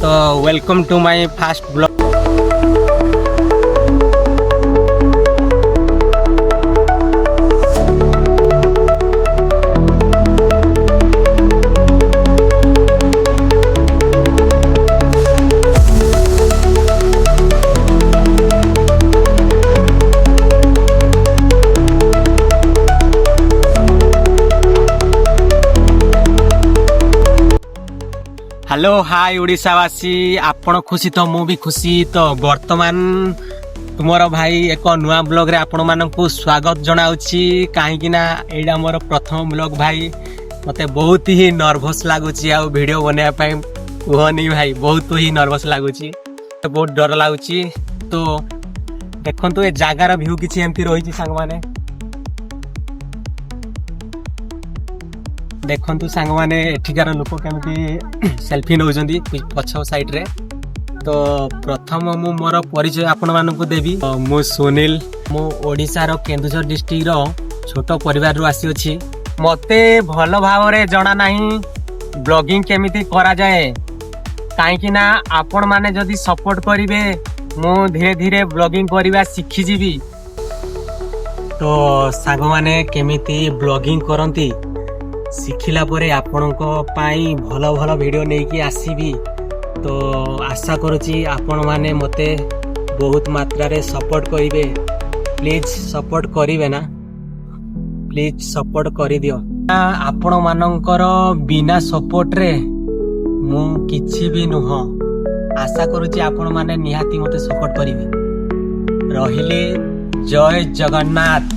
तो welcome to my fast blog. Hello hi ओडिशावासी, आपण खुशी तो मु भी खुशी। तो वर्तमान तुमर भाई एक नुआ ब्लॉग रे आपण मानकु स्वागत जनाउछि। काहेकि ना एडा मोर प्रथम ब्लॉग भाई, मते बहुत ही नर्वस लागुछि आ वीडियो बनेया पई कहनी भाई, बहुत ही नर्वस लागुछि, बहुत डर लागुछि। तो देखंतु ए जागार व्यू किछि एमती रहिछि संग माने, देखंतु सांग माने एठिकार लोक केमती सेल्फी नौजंदी पछ साइड रे। तो प्रथम मु मोर परिचय आपण मानकु देबी। मु सुनील, मु ओडिसा रो केन्दुझर डिस्ट्रिक्ट रो छोट परिवार रो आसी अछि। मते भल भाव रे जणा नाही ब्लॉगिंग केमिति करा जाए, काहेकि ना आपण माने जदी सपोर्ट करिवे मु धीरे धीरे ब्लॉगिंग करिवा सिखि जीवी। तो सांग माने केमिति ब्लॉगिंग करंती शिखिला परे आपणको पाई भल भल वीडियो नेकी आसीबी। तो आशा करूची आपण माने मते बहुत मात्रा रे सपोर्ट करिवे। प्लीज सपोर्ट करिवे ना, प्लीज सपोर्ट करि दियो। आपण मानकर बिना सपोर्ट रे मु किछि भी नुह। आशा करूची आपण माने निहाती मते सपोर्ट करिवे। रहिले जय जगन्नाथ।